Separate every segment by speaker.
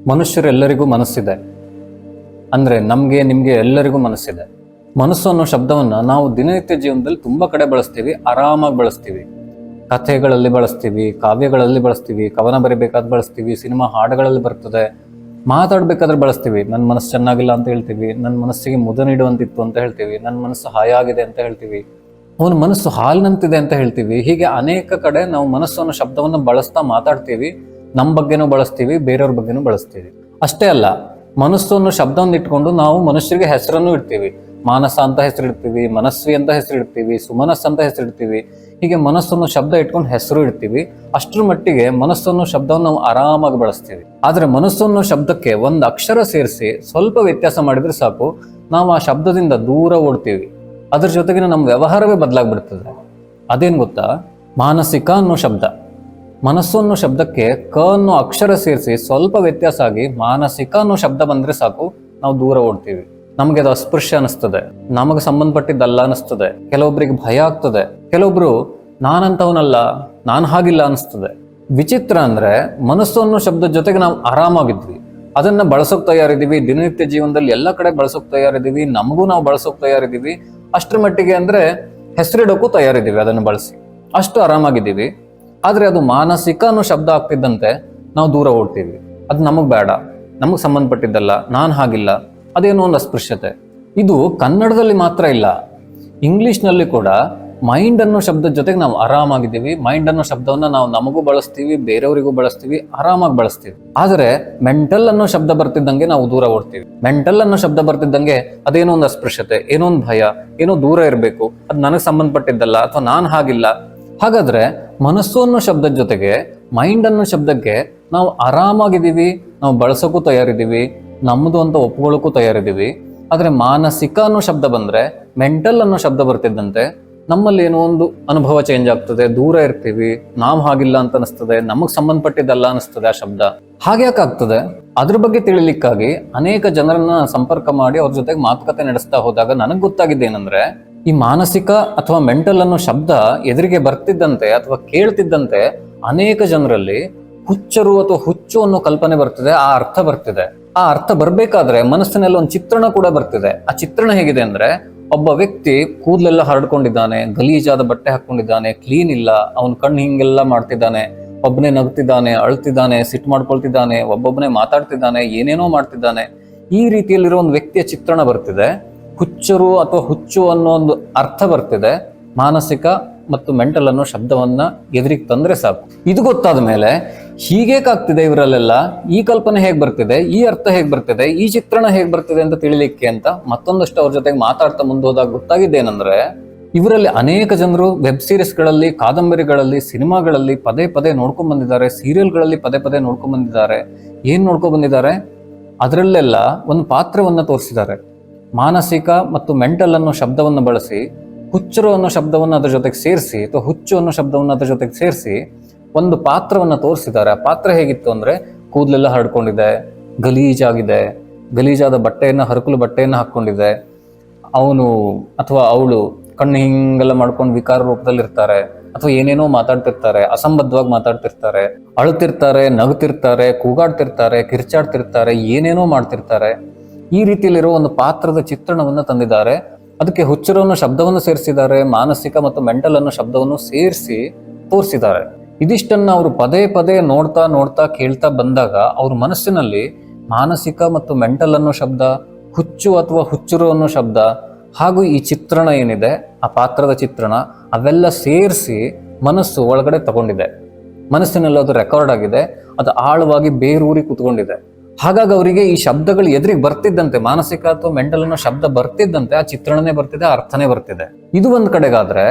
Speaker 1: ಮನುಷ್ಯರೆಲ್ಲರಿಗೂ ಮನಸ್ಸಿದೆ. ಅಂದ್ರೆ ನಮ್ಗೆ ನಿಮ್ಗೆ ಎಲ್ಲರಿಗೂ ಮನಸ್ಸಿದೆ. ಮನಸ್ಸು ಅನ್ನೋ ಶಬ್ದವನ್ನ ನಾವು ದಿನನಿತ್ಯ ಜೀವನದಲ್ಲಿ ತುಂಬಾ ಕಡೆ ಬಳಸ್ತೀವಿ, ಆರಾಮಾಗಿ ಬಳಸ್ತೀವಿ. ಕಥೆಗಳಲ್ಲಿ ಬಳಸ್ತೀವಿ, ಕಾವ್ಯಗಳಲ್ಲಿ ಬಳಸ್ತೀವಿ, ಕವನ ಬರಿಬೇಕಾದ್ರೆ ಬಳಸ್ತೀವಿ, ಸಿನಿಮಾ ಹಾಡುಗಳಲ್ಲಿ ಬರ್ತದೆ, ಮಾತಾಡ್ಬೇಕಾದ್ರೆ ಬಳಸ್ತೀವಿ. ನನ್ನ ಮನಸ್ಸು ಚೆನ್ನಾಗಿಲ್ಲ ಅಂತ ಹೇಳ್ತೀವಿ, ನನ್ನ ಮನಸ್ಸಿಗೆ ಮುದ ನೀಡುವಂತಿತ್ತು ಅಂತ ಹೇಳ್ತೀವಿ, ನನ್ನ ಮನಸ್ಸು ಹಾಯಾಗಿದೆ ಅಂತ ಹೇಳ್ತೀವಿ, ಅವನ ಮನಸ್ಸು ಹಾಲಿನಂತಿದೆ ಅಂತ ಹೇಳ್ತೀವಿ. ಹೀಗೆ ಅನೇಕ ಕಡೆ ನಾವು ಮನಸ್ಸು ಅನ್ನೋ ಶಬ್ದವನ್ನ ಬಳಸ್ತಾ ಮಾತಾಡ್ತೀವಿ. ನಮ್ಮ ಬಗ್ಗೆನೂ ಬಳಸ್ತೀವಿ, ಬೇರೆಯವ್ರ ಬಗ್ಗೆನೂ ಬಳಸ್ತೀವಿ. ಅಷ್ಟೇ ಅಲ್ಲ, ಮನಸ್ಸು ಅನ್ನೋ ಶಬ್ದವನ್ನು ಇಟ್ಕೊಂಡು ನಾವು ಮನುಷ್ಯರಿಗೆ ಹೆಸರನ್ನು ಇಡ್ತೀವಿ. ಮಾನಸ ಅಂತ ಹೆಸರಿಡ್ತೀವಿ, ಮನಸ್ವಿ ಅಂತ ಹೆಸರಿಡ್ತೀವಿ, ಸುಮನಸ್ ಅಂತ ಹೆಸರಿಡ್ತೀವಿ. ಹೀಗೆ ಮನಸ್ಸನ್ನು ಶಬ್ದ ಇಟ್ಕೊಂಡು ಹೆಸರು ಇಡ್ತೀವಿ. ಅಷ್ಟರ ಮಟ್ಟಿಗೆ ಮನಸ್ಸನ್ನು ಶಬ್ದವನ್ನು ನಾವು ಆರಾಮಾಗಿ ಬಳಸ್ತೀವಿ. ಆದ್ರೆ ಮನಸ್ಸನ್ನು ಶಬ್ದಕ್ಕೆ ಒಂದು ಅಕ್ಷರ ಸೇರಿಸಿ ಸ್ವಲ್ಪ ವ್ಯತ್ಯಾಸ ಮಾಡಿದ್ರೆ ಸಾಕು, ನಾವು ಆ ಶಬ್ದದಿಂದ ದೂರ ಓಡ್ತೀವಿ. ಅದ್ರ ಜೊತೆಗಿನ ನಮ್ಮ ವ್ಯವಹಾರವೇ ಬದಲಾಗ್ಬಿಡ್ತದೆ. ಅದೇನ್ ಗೊತ್ತಾ? ಮಾನಸಿಕ ಅನ್ನೋ ಶಬ್ದ, ಮನಸ್ಸು ಅನ್ನೋ ಶಬ್ದಕ್ಕೆ ಕ ಅನ್ನೋ ಅಕ್ಷರ ಸೇರಿಸಿ ಸ್ವಲ್ಪ ವ್ಯತ್ಯಾಸ ಆಗಿ ಮಾನಸಿಕ ಅನ್ನೋ ಶಬ್ದ ಬಂದ್ರೆ ಸಾಕು, ನಾವು ದೂರ ಓಡ್ತೀವಿ. ನಮಗೆ ಅದು ಅಸ್ಪೃಶ್ಯ ಅನಿಸ್ತದೆ, ನಮಗೆ ಸಂಬಂಧಪಟ್ಟಿದ್ದಲ್ಲ ಅನಿಸ್ತದೆ. ಕೆಲವೊಬ್ಬರಿಗೆ ಭಯ ಆಗ್ತದೆ, ಕೆಲವೊಬ್ರು ನಾನಂತವನಲ್ಲ, ನಾನು ಹಾಗಿಲ್ಲ ಅನಿಸ್ತದೆ. ವಿಚಿತ್ರ ಅಂದ್ರೆ ಮನಸ್ಸು ಅನ್ನೋ ಶಬ್ದದ ಜೊತೆಗೆ ನಾವು ಆರಾಮಾಗಿದ್ವಿ, ಅದನ್ನ ಬಳಸೋಕ್ ತಯಾರಿದೀವಿ. ದಿನನಿತ್ಯ ಜೀವನದಲ್ಲಿ ಎಲ್ಲ ಕಡೆ ಬಳಸೋಕ್ ತಯಾರಿದೀವಿ, ನಮಗೂ ನಾವು ಬಳಸೋಕ್ ತಯಾರಿದೀವಿ. ಅಷ್ಟರ ಮಟ್ಟಿಗೆ ಅಂದ್ರೆ ಹೆಸರಿಡೋಕ್ಕೂ ತಯಾರಿದ್ದೀವಿ, ಅದನ್ನು ಬಳಸಿ ಅಷ್ಟು ಆರಾಮಾಗಿದ್ದೀವಿ. ಆದ್ರೆ ಅದು ಮಾನಸಿಕ ಅನ್ನೋ ಶಬ್ದ ಆಗ್ತಿದ್ದಂತೆ ನಾವು ದೂರ ಓಡ್ತೀವಿ. ಅದು ನಮಗ್ ಬೇಡ, ನಮಗ್ ಸಂಬಂಧಪಟ್ಟಿದ್ದಲ್ಲ, ನಾನು ಹಾಗಿಲ್ಲ, ಅದೇನೋ ಒಂದು ಅಸ್ಪೃಶ್ಯತೆ. ಇದು ಕನ್ನಡದಲ್ಲಿ ಮಾತ್ರ ಇಲ್ಲ, ಇಂಗ್ಲಿಷ್ನಲ್ಲಿ ಕೂಡ ಮೈಂಡ್ ಅನ್ನೋ ಶಬ್ದದ ಜೊತೆಗೆ ನಾವು ಆರಾಮಾಗಿದ್ದೀವಿ. ಮೈಂಡ್ ಅನ್ನೋ ಶಬ್ದವನ್ನ ನಾವು ನಮಗೂ ಬಳಸ್ತೀವಿ, ಬೇರೆಯವರಿಗೂ ಬಳಸ್ತೀವಿ, ಆರಾಮಾಗಿ ಬಳಸ್ತೀವಿ. ಆದ್ರೆ ಮೆಂಟಲ್ ಅನ್ನೋ ಶಬ್ದ ಬರ್ತಿದ್ದಂಗೆ ನಾವು ದೂರ ಓಡ್ತೀವಿ. ಮೆಂಟಲ್ ಅನ್ನೋ ಶಬ್ದ ಬರ್ತಿದ್ದಂಗೆ ಅದೇನೋ ಒಂದು ಅಸ್ಪೃಶ್ಯತೆ, ಏನೋ ಒಂದು ಭಯ, ಏನೋ ದೂರ ಇರಬೇಕು, ಅದು ನನಗೆ ಸಂಬಂಧಪಟ್ಟಿದ್ದಲ್ಲ, ಅಥವಾ ನಾನು ಹಾಗಿಲ್ಲ. ಹಾಗಾದ್ರೆ ಮನಸ್ಸು ಅನ್ನೋ ಶಬ್ದದ ಜೊತೆಗೆ ಮೈಂಡ್ ಅನ್ನೋ ಶಬ್ದಕ್ಕೆ ನಾವು ಆರಾಮಾಗಿದ್ದೀವಿ, ನಾವು ಬಳಸೋಕ್ಕೂ ತಯಾರಿದ್ದೀವಿ, ನಮ್ಮದು ಅಂತ ಒಪ್ಕೊಳ್ಳೋಕ್ಕೂ ತಯಾರಿದ್ದೀವಿ. ಆದ್ರೆ ಮಾನಸಿಕ ಅನ್ನೋ ಶಬ್ದ ಬಂದ್ರೆ, ಮೆಂಟಲ್ ಅನ್ನೋ ಶಬ್ದ ಬರ್ತಿದ್ದಂತೆ ನಮ್ಮಲ್ಲಿ ಏನೋ ಒಂದು ಅನುಭವ ಚೇಂಜ್ ಆಗ್ತದೆ, ದೂರ ಇರ್ತೀವಿ, ನಾವು ಹಾಗಿಲ್ಲ ಅಂತ ಅನಿಸ್ತದೆ, ನಮಗ್ ಸಂಬಂಧಪಟ್ಟಿದ್ದಲ್ಲ ಅನಿಸ್ತದೆ ಆ ಶಬ್ದ. ಹಾಗ್ಯಾಕಾಗ್ತದೆ? ಅದ್ರ ಬಗ್ಗೆ ತಿಳಿಲಿಕ್ಕಾಗಿ ಅನೇಕ ಜನರನ್ನ ಸಂಪರ್ಕ ಮಾಡಿ ಅವ್ರ ಜೊತೆಗೆ ಮಾತುಕತೆ ನಡೆಸ್ತಾ ಹೋದಾಗ ನನಗ್ ಗೊತ್ತಾಗಿದ್ದೇನೆಂದ್ರೆ, ಈ ಮಾನಸಿಕ ಅಥವಾ ಮೆಂಟಲ್ ಅನ್ನೋ ಶಬ್ದ ಎದುರಿಗೆ ಬರ್ತಿದ್ದಂತೆ ಅಥವಾ ಕೇಳ್ತಿದ್ದಂತೆ ಅನೇಕ ಜನರಲ್ಲಿ ಹುಚ್ಚರು ಅಥವಾ ಹುಚ್ಚು ಅನ್ನೋ ಕಲ್ಪನೆ ಬರ್ತಿದೆ, ಆ ಅರ್ಥ ಬರ್ತಿದೆ. ಆ ಅರ್ಥ ಬರ್ಬೇಕಾದ್ರೆ ಮನಸ್ಸಿನಲ್ಲಿ ಒಂದು ಚಿತ್ರಣ ಕೂಡ ಬರ್ತಿದೆ. ಆ ಚಿತ್ರಣ ಹೇಗಿದೆ ಅಂದ್ರೆ, ಒಬ್ಬ ವ್ಯಕ್ತಿ ಕೂದಲೆಲ್ಲ ಹರಡ್ಕೊಂಡಿದ್ದಾನೆ, ಗಲೀಜಾದ ಬಟ್ಟೆ ಹಾಕೊಂಡಿದ್ದಾನೆ, ಕ್ಲೀನ್ ಇಲ್ಲ, ಅವನ ಕಣ್ಣು ಹಿಂಗೆಲ್ಲ ಮಾಡ್ತಿದ್ದಾನೆ, ಒಬ್ಬನೇ ನಗ್ತಿದ್ದಾನೆ, ಅಳ್ತಿದ್ದಾನೆ, ಸಿಟ್ಟು ಮಾಡ್ಕೊಳ್ತಿದ್ದಾನೆ, ಒಬ್ಬೊಬ್ಬನೇ ಮಾತಾಡ್ತಿದ್ದಾನೆ, ಏನೇನೋ ಮಾಡ್ತಿದ್ದಾನೆ. ಈ ರೀತಿಯಲ್ಲಿರೋ ಒಂದು ವ್ಯಕ್ತಿಯ ಚಿತ್ರಣ ಬರ್ತಿದೆ. ಹುಚ್ಚರು ಅಥವಾ ಹುಚ್ಚು ಅನ್ನೋ ಒಂದು ಅರ್ಥ ಬರ್ತಿದೆ. ಮಾನಸಿಕ ಮತ್ತು ಮೆಂಟಲ್ ಅನ್ನೋ ಶಬ್ದವನ್ನ ಎದುರಿಗೆ ತಂದ್ರೆ ಸಾಕು. ಇದು ಗೊತ್ತಾದ ಮೇಲೆ ಹೀಗೇಕಾಗ್ತಿದೆ ಇವರಲ್ಲೆಲ್ಲ, ಈ ಕಲ್ಪನೆ ಹೇಗ್ ಬರ್ತಿದೆ, ಈ ಅರ್ಥ ಹೇಗ್ ಬರ್ತಿದೆ, ಈ ಚಿತ್ರಣ ಹೇಗ್ ಬರ್ತಿದೆ ಅಂತ ತಿಳಿಲಿಕ್ಕೆ ಅಂತ ಮತ್ತೊಂದಷ್ಟು ಅವ್ರ ಜೊತೆಗೆ ಮಾತಾಡ್ತಾ ಮುಂದೋದಾಗ ಗೊತ್ತಾಗಿದ್ದೇನೆಂದ್ರೆ, ಇವರಲ್ಲಿ ಅನೇಕ ಜನರು ವೆಬ್ ಸೀರೀಸ್ಗಳಲ್ಲಿ, ಕಾದಂಬರಿಗಳಲ್ಲಿ, ಸಿನಿಮಾಗಳಲ್ಲಿ ಪದೇ ಪದೇ ನೋಡ್ಕೊಂಡ್ ಬಂದಿದ್ದಾರೆ, ಸೀರಿಯಲ್ಗಳಲ್ಲಿ ಪದೇ ಪದೇ ನೋಡ್ಕೊಂಡ್ ಬಂದಿದ್ದಾರೆ. ಏನ್ ನೋಡ್ಕೊಂಡ್ ಬಂದಿದ್ದಾರೆ? ಅದರಲ್ಲೆಲ್ಲ ಒಂದು ಪಾತ್ರವನ್ನ ತೋರಿಸಿದ್ದಾರೆ. ಮಾನಸಿಕ ಮತ್ತು ಮೆಂಟಲ್ ಅನ್ನೋ ಶಬ್ದವನ್ನು ಬಳಸಿ, ಹುಚ್ಚರು ಅನ್ನೋ ಶಬ್ದವನ್ನು ಅದ್ರ ಜೊತೆಗೆ ಸೇರಿಸಿ, ಅಥವಾ ಹುಚ್ಚು ಅನ್ನೋ ಶಬ್ದವನ್ನು ಅದ್ರ ಜೊತೆಗೆ ಸೇರಿಸಿ ಒಂದು ಪಾತ್ರವನ್ನ ತೋರಿಸಿದ್ದಾರೆ. ಆ ಪಾತ್ರ ಹೇಗಿತ್ತು ಅಂದ್ರೆ, ಕೂದಲೆಲ್ಲ ಹರಡ್ಕೊಂಡಿದೆ, ಗಲೀಜಾಗಿದೆ, ಗಲೀಜಾದ ಬಟ್ಟೆಯನ್ನ, ಹರಕಲು ಬಟ್ಟೆಯನ್ನ ಹಾಕೊಂಡಿದೆ, ಅವನು ಅಥವಾ ಅವಳು ಕಣ್ಣು ಹಿಂಗೆಲ್ಲ ಮಾಡ್ಕೊಂಡು ವಿಕಾರ ರೂಪದಲ್ಲಿ ಇರ್ತಾರೆ, ಅಥವಾ ಏನೇನೋ ಮಾತಾಡ್ತಿರ್ತಾರೆ, ಅಸಂಬದ್ಧವಾಗಿ ಮಾತಾಡ್ತಿರ್ತಾರೆ, ಅಳ್ತಿರ್ತಾರೆ, ನಗ್ತಿರ್ತಾರೆ, ಕೂಗಾಡ್ತಿರ್ತಾರೆ, ಕಿರ್ಚಾಡ್ತಿರ್ತಾರೆ, ಏನೇನೋ ಮಾಡ್ತಿರ್ತಾರೆ. ಈ ರೀತಿಯಲ್ಲಿರೋ ಒಂದು ಪಾತ್ರದ ಚಿತ್ರಣವನ್ನ ತಂದಿದ್ದಾರೆ. ಅದಕ್ಕೆ ಹುಚ್ಚರು ಅನ್ನೋ ಶಬ್ದವನ್ನು ಸೇರಿಸಿದ್ದಾರೆ, ಮಾನಸಿಕ ಮತ್ತು ಮೆಂಟಲ್ ಅನ್ನೋ ಶಬ್ದವನ್ನು ಸೇರಿಸಿ ತೋರಿಸಿದ್ದಾರೆ. ಇದಿಷ್ಟನ್ನ ಅವರು ಪದೇ ಪದೇ ನೋಡ್ತಾ ನೋಡ್ತಾ ಕೇಳ್ತಾ ಬಂದಾಗ ಅವ್ರ ಮನಸ್ಸಿನಲ್ಲಿ ಮಾನಸಿಕ ಮತ್ತು ಮೆಂಟಲ್ ಅನ್ನೋ ಶಬ್ದ, ಹುಚ್ಚು ಅಥವಾ ಹುಚ್ಚರು ಅನ್ನೋ ಶಬ್ದ, ಹಾಗೂ ಈ ಚಿತ್ರಣ ಏನಿದೆ, ಆ ಪಾತ್ರದ ಚಿತ್ರಣ, ಅವೆಲ್ಲ ಸೇರಿಸಿ ಮನಸ್ಸು ಒಳಗಡೆ ತಗೊಂಡಿದೆ. ಮನಸ್ಸಿನಲ್ಲಿ ಅದು ರೆಕಾರ್ಡ್ ಆಗಿದೆ, ಅದು ಆಳವಾಗಿ ಬೇರೂರಿ ಕೂತ್ಕೊಂಡಿದೆ. ಹಾಗಾಗಿ ಅವರಿಗೆ ಈ ಶಬ್ದಗಳು ಎದುರಿಗೆ ಬರ್ತಿದ್ದಂತೆ, ಮಾನಸಿಕ ಅಥವಾ ಮೆಂಟಲ್ ಅನ್ನೋ ಶಬ್ದ ಬರ್ತಿದ್ದಂತೆ ಆ ಚಿತ್ರಣನೇ ಬರ್ತಿದೆ, ಆ ಅರ್ಥನೇ ಬರ್ತಿದೆ. ಇದು ಒಂದ್ ಕಡೆಗಾದ್ರೆ,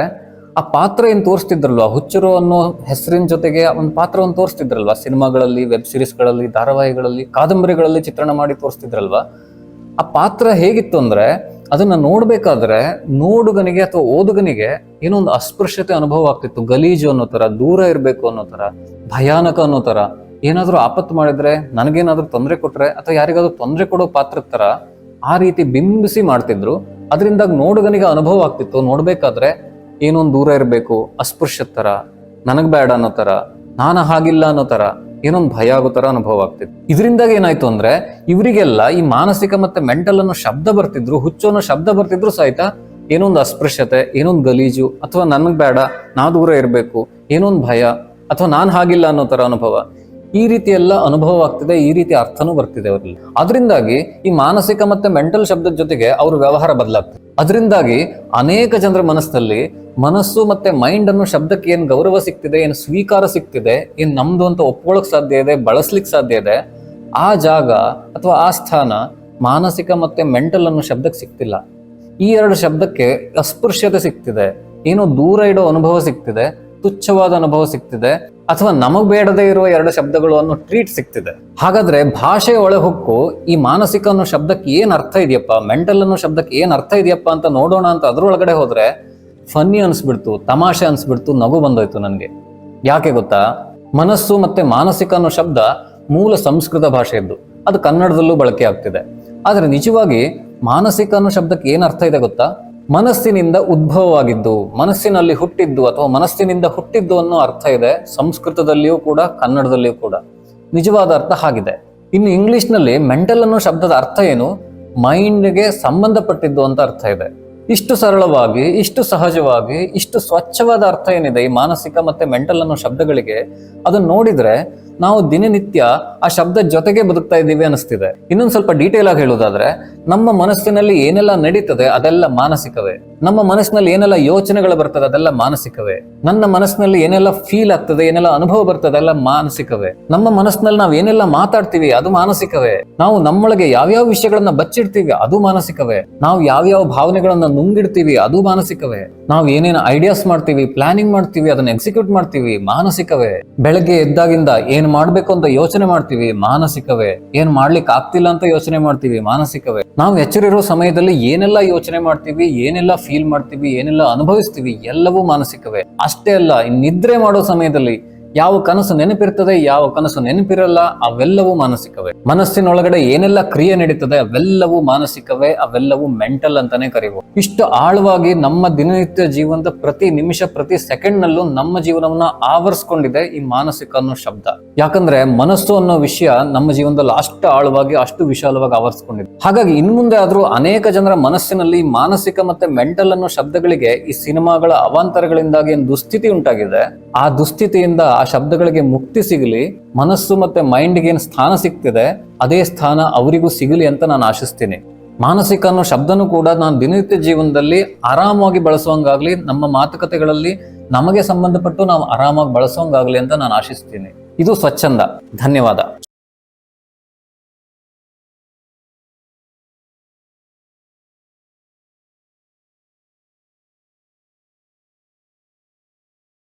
Speaker 1: ಆ ಪಾತ್ರ ಏನ್ ತೋರಿಸ್ತಿದ್ರಲ್ವಾ, ಹುಚ್ಚರು ಅನ್ನೋ ಹೆಸರಿನ ಜೊತೆಗೆ ಒಂದು ಪಾತ್ರವನ್ನು ತೋರಿಸ್ತಿದ್ರಲ್ವಾ, ಸಿನಿಮಾಗಳಲ್ಲಿ, ವೆಬ್ ಸೀರೀಸ್ಗಳಲ್ಲಿ, ಧಾರಾವಾಹಿಗಳಲ್ಲಿ, ಕಾದಂಬರಿಗಳಲ್ಲಿ ಚಿತ್ರಣ ಮಾಡಿ ತೋರಿಸ್ತಿದ್ರಲ್ವಾ, ಆ ಪಾತ್ರ ಹೇಗಿತ್ತು ಅಂದ್ರೆ, ಅದನ್ನ ನೋಡ್ಬೇಕಾದ್ರೆ ನೋಡುಗನಿಗೆ ಅಥವಾ ಓದುಗನಿಗೆ ಏನೋ ಒಂದು ಅಸ್ಪೃಶ್ಯತೆ ಅನುಭವ ಆಗ್ತಿತ್ತು. ಗಲೀಜು ಅನ್ನೋ ತರ, ದೂರ ಇರ್ಬೇಕು ಅನ್ನೋ ತರ, ಭಯಾನಕ ಅನ್ನೋ ತರ, ಏನಾದ್ರೂ ಆಪತ್ತು ಮಾಡಿದ್ರೆ, ನನಗೇನಾದ್ರೂ ತೊಂದರೆ ಕೊಟ್ರೆ, ಅಥವಾ ಯಾರಿಗಾದ್ರೂ ತೊಂದರೆ ಕೊಡೋ ಪಾತ್ರದ ತರ ಆ ರೀತಿ ಬಿಂಬಿಸಿ ಮಾಡ್ತಿದ್ರು. ಅದರಿಂದ ನೋಡುಗನಿಗೆ ಅನುಭವ ಆಗ್ತಿತ್ತು. ನೋಡ್ಬೇಕಾದ್ರೆ ಏನೊಂದು ದೂರ ಇರಬೇಕು, ಅಸ್ಪೃಶ್ಯ ತರ, ನನಗ್ ಬೇಡ ಅನ್ನೋ ತರ, ನಾನು ಹಾಗಿಲ್ಲ ಅನ್ನೋ ತರ, ಏನೊಂದು ಭಯ ಆಗೋ ತರ ಅನುಭವ ಆಗ್ತಿತ್ತು. ಇದರಿಂದಾಗಿ ಏನಾಯ್ತು ಅಂದ್ರೆ ಇವರಿಗೆಲ್ಲ ಈ ಮಾನಸಿಕ ಮತ್ತೆ ಮೆಂಟಲ್ ಅನ್ನೋ ಶಬ್ದ ಬರ್ತಿದ್ರು, ಹುಚ್ಚು ಅನ್ನೋ ಶಬ್ದ ಬರ್ತಿದ್ರು ಸಹಿತ ಏನೊಂದು ಅಸ್ಪೃಶ್ಯತೆ, ಏನೊಂದು ಗಲೀಜು, ಅಥವಾ ನನಗ್ ಬೇಡ, ನಾ ದೂರ ಇರಬೇಕು, ಏನೊಂದು ಭಯ, ಅಥವಾ ನಾನ್ ಹಾಗಿಲ್ಲ ಅನ್ನೋ ತರ ಅನುಭವ, ಈ ರೀತಿ ಎಲ್ಲ ಅನುಭವ ಆಗ್ತಿದೆ, ಈ ರೀತಿ ಅರ್ಥನೂ ಬರ್ತಿದೆ ಅವರಲ್ಲಿ. ಅದರಿಂದಾಗಿ ಈ ಮಾನಸಿಕ ಮತ್ತೆ ಮೆಂಟಲ್ ಶಬ್ದದ ಜೊತೆಗೆ ಅವ್ರ ವ್ಯವಹಾರ ಬದಲಾಗ್ತದೆ. ಅದರಿಂದಾಗಿ ಅನೇಕ ಜನರ ಮನಸ್ಸಲ್ಲಿ ಮನಸ್ಸು ಮತ್ತೆ ಮೈಂಡ್ ಅನ್ನೋ ಶಬ್ದಕ್ಕೆ ಏನ್ ಗೌರವ ಸಿಗ್ತಿದೆ, ಏನ್ ಸ್ವೀಕಾರ ಸಿಗ್ತಿದೆ, ಏನ್ ನಮ್ದು ಅಂತ ಒಪ್ಕೊಳ್ಳಕ್ ಸಾಧ್ಯ ಇದೆ, ಬಳಸ್ಲಿಕ್ಕೆ ಸಾಧ್ಯ ಇದೆ, ಆ ಜಾಗ ಅಥವಾ ಆ ಸ್ಥಾನ ಮಾನಸಿಕ ಮತ್ತೆ ಮೆಂಟಲ್ ಅನ್ನೋ ಶಬ್ದಕ್ಕೆ ಸಿಗ್ತಿಲ್ಲ. ಈ ಎರಡು ಶಬ್ದಕ್ಕೆ ಅಸ್ಪೃಶ್ಯತೆ ಸಿಗ್ತಿದೆ, ಏನೋ ದೂರ ಇಡೋ ಅನುಭವ ಸಿಗ್ತಿದೆ, ತುಚ್ಛವಾದ ಅನುಭವ ಸಿಗ್ತಿದೆ, ಅಥವಾ ನಮಗ್ ಬೇಡದೇ ಇರುವ ಎರಡು ಶಬ್ದಗಳು ಅನ್ನೋ ಟ್ರೀಟ್ ಸಿಗ್ತಿದೆ. ಹಾಗಾದ್ರೆ ಭಾಷೆಯ ಒಳಹೊಕ್ಕು ಈ ಮಾನಸಿಕ ಅನ್ನೋ ಶಬ್ದಕ್ಕೆ ಏನ್ ಅರ್ಥ ಇದೆಯಪ್ಪ, ಮೆಂಟಲ್ ಅನ್ನೋ ಶಬ್ದಕ್ಕೆ ಏನ್ ಅರ್ಥ ಇದೆಯಪ್ಪ ಅಂತ ನೋಡೋಣ ಅಂತ ಅದ್ರೊಳಗಡೆ ಹೋದ್ರೆ ಫನ್ನಿ ಅನ್ಸ್ಬಿಡ್ತು, ತಮಾಷೆ ಅನ್ಸ್ಬಿಡ್ತು, ನಗು ಬಂದೋಯ್ತು ನನಗೆ. ಯಾಕೆ ಗೊತ್ತಾ? ಮನಸ್ಸು ಮತ್ತೆ ಮಾನಸಿಕ ಅನ್ನೋ ಶಬ್ದ ಮೂಲ ಸಂಸ್ಕೃತ ಭಾಷೆಯದ್ದು, ಅದು ಕನ್ನಡದಲ್ಲೂ ಬಳಕೆ ಆಗ್ತಿದೆ. ಆದ್ರೆ ನಿಜವಾಗಿ ಮಾನಸಿಕ ಅನ್ನೋ ಶಬ್ದಕ್ಕೆ ಏನ್ ಅರ್ಥ ಇದೆ ಗೊತ್ತಾ? ಮನಸ್ಸಿನಿಂದ ಉದ್ಭವವಾಗಿದ್ದು, ಮನಸ್ಸಿನಲ್ಲಿ ಹುಟ್ಟಿದ್ದು, ಅಥವಾ ಮನಸ್ಸಿನಿಂದ ಹುಟ್ಟಿದ್ದು ಅನ್ನೋ ಅರ್ಥ ಇದೆ ಸಂಸ್ಕೃತದಲ್ಲಿಯೂ ಕೂಡ, ಕನ್ನಡದಲ್ಲಿಯೂ ಕೂಡ. ನಿಜವಾದ ಅರ್ಥ ಹಾಗಿದೆ. ಇನ್ನು ಇಂಗ್ಲಿಷ್ನಲ್ಲಿ ಮೆಂಟಲ್ ಅನ್ನೋ ಶಬ್ದದ ಅರ್ಥ ಏನು? ಮೈಂಡ್ಗೆ ಸಂಬಂಧಪಟ್ಟಿದ್ದು ಅಂತ ಅರ್ಥ ಇದೆ. ಇಷ್ಟು ಸರಳವಾಗಿ, ಇಷ್ಟು ಸಹಜವಾಗಿ, ಇಷ್ಟು ಸ್ವಚ್ಛವಾದ ಅರ್ಥ ಏನಿದೆ ಈ ಮಾನಸಿಕ ಮತ್ತೆ ಮೆಂಟಲ್ ಅನ್ನೋ ಶಬ್ದಗಳಿಗೆ, ಅದನ್ನ ನೋಡಿದ್ರೆ ನಾವು ದಿನನಿತ್ಯ ಆ ಶಬ್ದದ ಜೊತೆಗೆ ಬದುಕ್ತಾ ಇದ್ದೀವಿ ಅನಿಸ್ತಿದೆ. ಇನ್ನೊಂದು ಸ್ವಲ್ಪ ಡೀಟೇಲ್ ಆಗಿ ಹೇಳೋದಾದ್ರೆ, ನಮ್ಮ ಮನಸ್ಸಿನಲ್ಲಿ ಏನೆಲ್ಲ ನಡೀತದೆ ಅದೆಲ್ಲ ಮಾನಸಿಕವೇ. ನಮ್ಮ ಮನಸ್ಸಿನಲ್ಲಿ ಏನೆಲ್ಲ ಯೋಚನೆಗಳು ಬರ್ತದೆ ಅದೆಲ್ಲ ಮಾನಸಿಕವೇ. ನನ್ನ ಮನಸ್ಸಿನಲ್ಲಿ ಏನೆಲ್ಲ ಫೀಲ್ ಆಗ್ತದೆ, ಏನೆಲ್ಲ ಅನುಭವ ಬರ್ತದೆ ಅದೆಲ್ಲ ಮಾನಸಿಕವೇ. ನಮ್ಮ ಮನಸ್ಸಿನಲ್ಲಿ ನಾವು ಏನೆಲ್ಲ ಮಾತಾಡ್ತೀವಿ ಅದು ಮಾನಸಿಕವೇ. ನಾವು ನಮ್ಮೊಳಗೆ ಯಾವ್ಯಾವ ವಿಷಯಗಳನ್ನ ಬಚ್ಚಿಡ್ತೀವಿ ಅದು ಮಾನಸಿಕವೇ. ನಾವು ಯಾವ್ಯಾವ ಭಾವನೆಗಳನ್ನ ನುಂಗಿಡ್ತೀವಿ ಅದು ಮಾನಸಿಕವೇ. ನಾವು ಏನೇನು ಐಡಿಯಾಸ್ ಮಾಡ್ತೀವಿ, ಪ್ಲಾನಿಂಗ್ ಮಾಡ್ತೀವಿ, ಅದನ್ನ ಎಕ್ಸಿಕ್ಯೂಟ್ ಮಾಡ್ತೀವಿ, ಮಾನಸಿಕವೇ. ಬೆಳಗ್ಗೆ ಎದ್ದಾಗಿಂದ ಏನ್ ಮಾಡ್ಬೇಕು ಅಂತ ಯೋಚನೆ ಮಾಡ್ತೀವಿ, ಮಾನಸಿಕವೇ. ಏನ್ ಮಾಡ್ಲಿಕ್ಕೆ ಆಗ್ತಿಲ್ಲ ಅಂತ ಯೋಚನೆ ಮಾಡ್ತೀವಿ, ಮಾನಸಿಕವೇ. ನಾವು ಎಚ್ಚರಿರೋ ಸಮಯದಲ್ಲಿ ಏನೆಲ್ಲ ಯೋಚನೆ ಮಾಡ್ತೀವಿ, ಏನೆಲ್ಲ ಫೀಲ್ ಮಾಡ್ತೀವಿ, ಏನೆಲ್ಲ ಅನುಭವಿಸ್ತೀವಿ, ಎಲ್ಲವೂ ಮಾನಸಿಕವೇ. ಅಷ್ಟೇ ಅಲ್ಲ, ನಿದ್ರೆ ಮಾಡೋ ಸಮಯದಲ್ಲಿ ಯಾವ ಕನಸು ನೆನಪಿರ್ತದೆ, ಯಾವ ಕನಸು ನೆನಪಿರಲ್ಲ, ಅವೆಲ್ಲವೂ ಮಾನಸಿಕವೇ. ಮನಸ್ಸಿನೊಳಗಡೆ ಏನೆಲ್ಲ ಕ್ರಿಯೆ ನಡೀತದೆ ಅವೆಲ್ಲವೂ ಮಾನಸಿಕವೇ, ಅವೆಲ್ಲವೂ ಮೆಂಟಲ್ ಅಂತಾನೆ ಕರೀಬಹುದು. ಇಷ್ಟು ಆಳವಾಗಿ ನಮ್ಮ ದಿನನಿತ್ಯ ಜೀವನದ ಪ್ರತಿ ನಿಮಿಷ, ಪ್ರತಿ ಸೆಕೆಂಡ್ ನಲ್ಲೂ ನಮ್ಮ ಜೀವನವನ್ನ ಆವರಿಸ್ಕೊಂಡಿದೆ ಈ ಮಾನಸಿಕ ಅನ್ನೋ ಶಬ್ದ. ಯಾಕಂದ್ರೆ ಮನಸ್ಸು ಅನ್ನೋ ವಿಷಯ ನಮ್ಮ ಜೀವನದಲ್ಲಿ ಅಷ್ಟು ಆಳವಾಗಿ, ಅಷ್ಟು ವಿಶಾಲವಾಗಿ ಆವರಿಸ್ಕೊಂಡಿದೆ. ಹಾಗಾಗಿ ಇನ್ಮುಂದೆ ಆದ್ರೂ ಅನೇಕ ಜನರ ಮನಸ್ಸಿನಲ್ಲಿ ಮಾನಸಿಕ ಮತ್ತೆ ಮೆಂಟಲ್ ಅನ್ನೋ ಶಬ್ದಗಳಿಗೆ ಈ ಸಿನಿಮಾಗಳ ಅವಾಂತರಗಳಿಂದಾಗಿ ಏನ್ ದುಸ್ಥಿತಿ ಉಂಟಾಗಿದೆ, ಆ ದುಸ್ಥಿತಿಯಿಂದ ಆ ಶಬ್ದಗಳಿಗೆ ಮುಕ್ತಿ ಸಿಗಲಿ, ಮನಸ್ಸು ಮತ್ತೆ ಮೈಂಡ್ಗೆ ಏನ್ ಸ್ಥಾನ ಸಿಗ್ತಿದೆ ಅದೇ ಸ್ಥಾನ ಅವರಿಗೂ ಸಿಗಲಿ ಅಂತ ನಾನು ಆಶಿಸ್ತೀನಿ. ಮಾನಸಿಕ ಅನ್ನೋ ಶಬ್ದನೂ ಕೂಡ ನಾನು ದಿನನಿತ್ಯ ಜೀವನದಲ್ಲಿ ಆರಾಮಾಗಿ ಬಳಸುವಂಗಾಗ್ಲಿ, ನಮ್ಮ ಮಾತುಕತೆಗಳಲ್ಲಿ ನಮಗೆ ಸಂಬಂಧಪಟ್ಟು ನಾವು ಆರಾಮಾಗಿ ಬಳಸುವಂಗಾಗ್ಲಿ ಅಂತ ನಾನು ಆಶಿಸ್ತೀನಿ. ಇದು ಸ್ವಚ್ಛಂದ. ಧನ್ಯವಾದ.